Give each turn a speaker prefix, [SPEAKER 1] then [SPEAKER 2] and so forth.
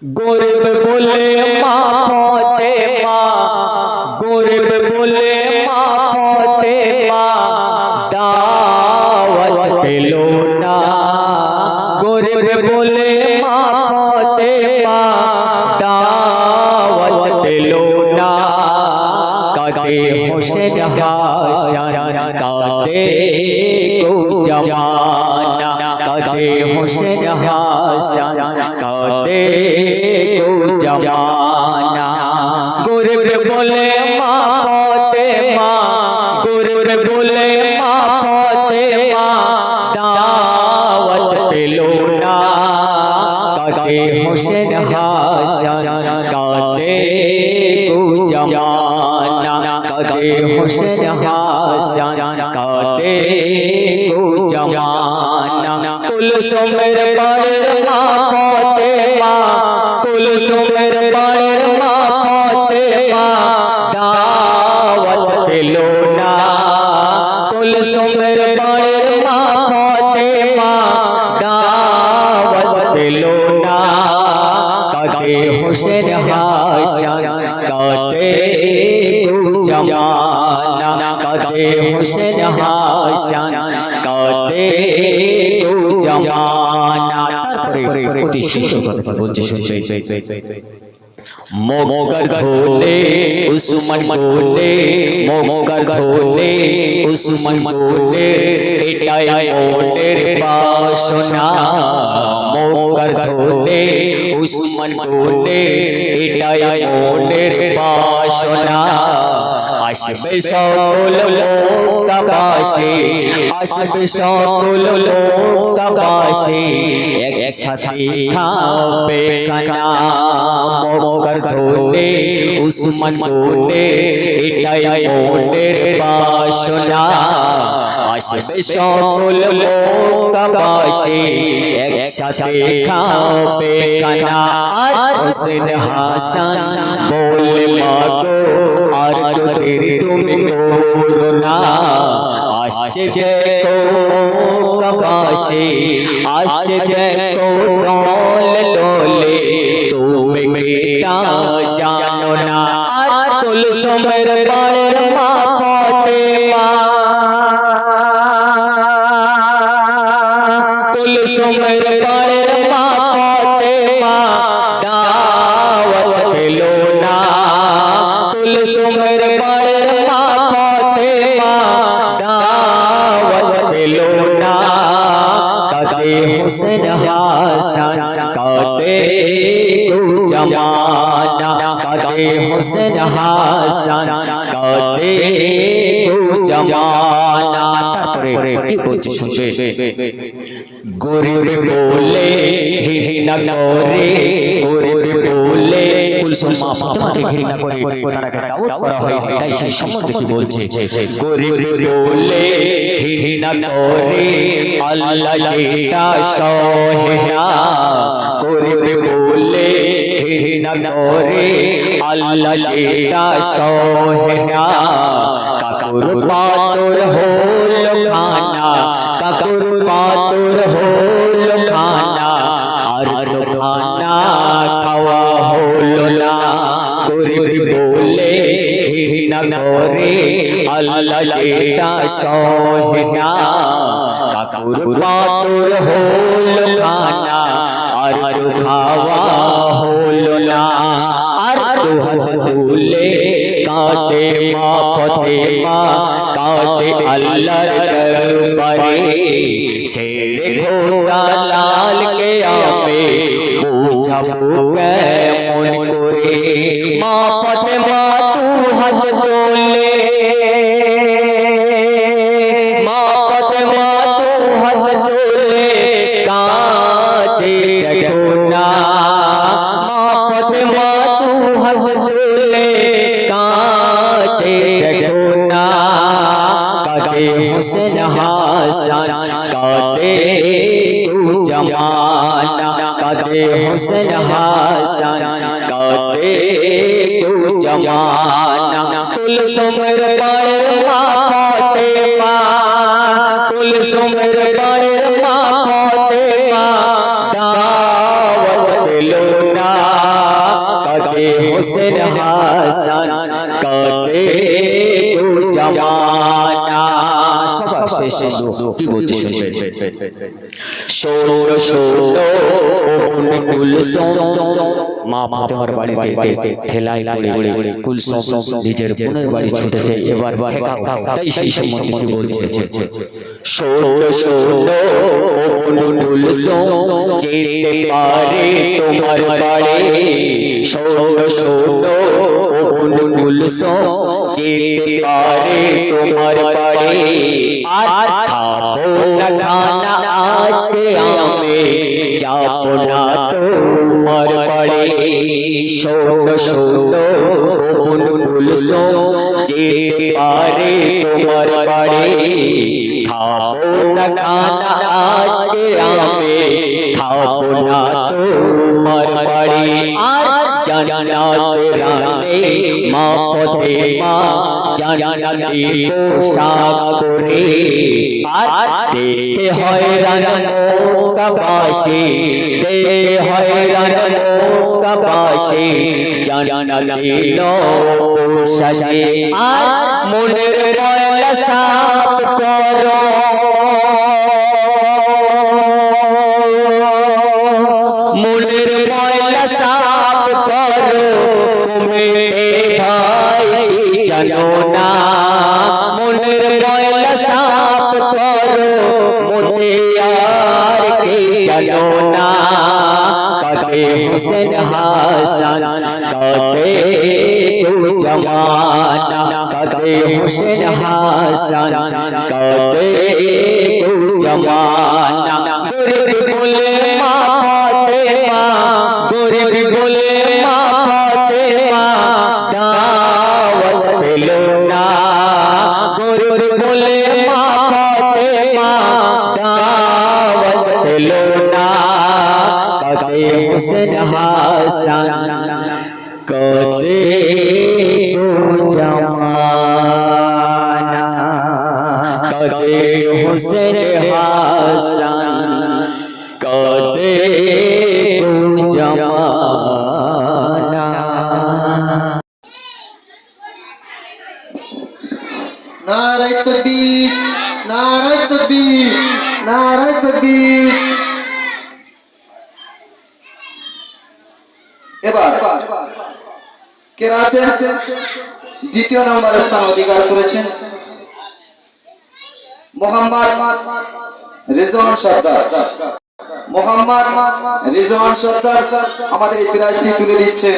[SPEAKER 1] গরিব বলে মা ফাতেমা, গরিব বলে মা ফাতেমা দাওয়াত পেল না। গরিব বলে মা ফাতেমা দাওয়াত পেল না। কাঁদে হোসেন হাসান, কাঁদে গো জামানা, কাঁদে হোসেন হাসান, কাঁদে গো জামানা। গরিব বলে মা ফাতেমা, গরিব বলে মা ফাতেমা দাওয়াত পেল না। কাঁদে হোসেন হাসান, কাঁদে গো জামানা, কাঁদে হোসেন হাসান, কাঁদে গো জামানা। কুলসুমের বাড়ির মা ফাতেমা, কুলসুমের বাড়ির মা ফাতেমা দাওয়াত পেল না। কুলসুমের বাড়ির মা ফাতেমা দাওয়াত পেল না। কাঁদে হোসেন হাসান, কাঁদে গো জামানা, কাঁদে হোসেন হাসান, কাঁদে গো জামানা। তারপরে অতি সুন্দর কথা বলছে, মোগর ধোলে উসমান বলে, মোগর ধোলে উসমান বলে, এটাই মনের বাসনা। মোগর ধোলে উসমান বলে, এটাই মনের বাসনা। আসবে সকল লোকাবাসী, আসবে সকল লোকাবাসী, একসাথে খাবে খানা। মোগর ধোলে উসমান বলে, এটাই মনের বাসনা। আসবে সকল লোকাবাসী, একসাথে খাবে খানা। আর হোসেন হাসান বলে মাগো আর তো দেরি তুমি করো না। আসছে যে লোকাবাসী, আসছে যে দলে দলে, তুমি এটা জানো না। আর কুলসুমের বাড়ির মা ফাতেমা, কুলসুমের বাড়ির মা ফাতেমা দাওয়াত পেল না। কুলসুমের বাড়ির মা ফাতেমা দাওয়াত পেল না। কাঁদে হোসেন হাসান, কাঁদে গো জামানা, কাঁদে হোসেন হাসান, কাঁদে গো জামানা। তারপরে কি বলছে শুনবে। গরিব বলে ঘৃণা করে, গরিব বলে কুলসুম মা ফাতেমাকে ঘৃণা করে তাকে দাওয়াত করা হয়, তাই সেই সম্বন্ধে কি বলছে। গরিব বলে ঘৃণা করে, আল্লাহ যেটা সহে না। গরিব বলে ঘৃণা করে, আল্লাহ যেটা সহে না। কাকুর পাতর হলো খানা, কাকুর পাতর হলো খানা, আর তো খানা খাওয়া হলো না। গরিব বলে ঘৃণা করে, আল্লাহ যেটা সহে না। কাকুর পাতর হলো খানা, আর তো খাওয়া হলো না। আর দুহাত তুলে কাঁদে মা ফাতেমা, কাঁদে আল্লাহর দরবারে। শেরে খোদা লাল কে আপে বুঝাবো কেমন করে। মা ফাতেমা দুহাত তোলে, মা ফাতেমা দুহাত তোলে, কাঁদে দেখো না। মা ফাতেমা দুহাত তোলে, কাঁদে দেখো না। কাঁদে হোসেন হাসান, কাঁদে গো জামানা, কাঁদে হোসেন হাসান, কাঁদে গো জামানা। কুলসুমের বাড়ির মা ফাতেমা, কুলসুমের বাড়ির মা ফাতেমা দাওয়াত পেল না। हुसैन हासन काते तो जमाना सब शेष की बोलते শুনবেন ষোলো ষোলো ওন কুলসুম মা ফাতেমার বাড়িতে ঠেলায় পড়ে কুলসুম নিজের বোনের বাড়ি ছুটেছে এবার ফেকা তাই সেই সম্বন্ধে কি বলছে ষোলো ষোলো ওন কুলসুম যেতে পারে তোমার বাড়ি ষোলো ষোলো ওন কুলসুম যেতে পারে তোমার বাড়ি আর খাবো না খানা আজকে আমি যাবো না তোমার বাড়ি ষোলো ষোলো ওন কুলসুম যেতে পারে তোমার বাড়ি খাবো না খানা আজকে আমি খাবো না তোমার বাড়ি আর জান্নাত রানে মা ফাতেমা জান্নাতি পোশাক পরে আর দেখে হয়রান মক্কাবাসী দেখে হয়রান মক্কাবাসী জান্নাতি পোশাকে আর মনের ময়লা সাফ করো মনের ময়লা সাফ করো কমেতে ভাই জানো না মনের ময়লা সাফ করো মোতে আর কে জানো না কাতে হুসেন হাসান কাতে তো জমানা কাতে হুসেন হাসান কাতে তো জমানা গরিব বলে মা ফাতেমা গরিব বলে মা ফাতেমা দাওয়াত পেল না গরিব বলে মা ফাতেমা দাওয়াত পেল না কাতে হুসেন হাসান কাতে তো জমানা কাতে হুসেন হাসান কাতে তো জমানা
[SPEAKER 2] নারায়ে তাকবীর নারায়ে তাকবীর নারায়ে তাকবীর এবার কেরাতে দ্বিতীয় নম্বরে স্থান অধিকার করেছেন মোহাম্মদ রিজওয়ান সরদার মোহাম্মদ রিজওয়ান সরদার আমাদের এই প্রাইজটি তুলে দিচ্ছেন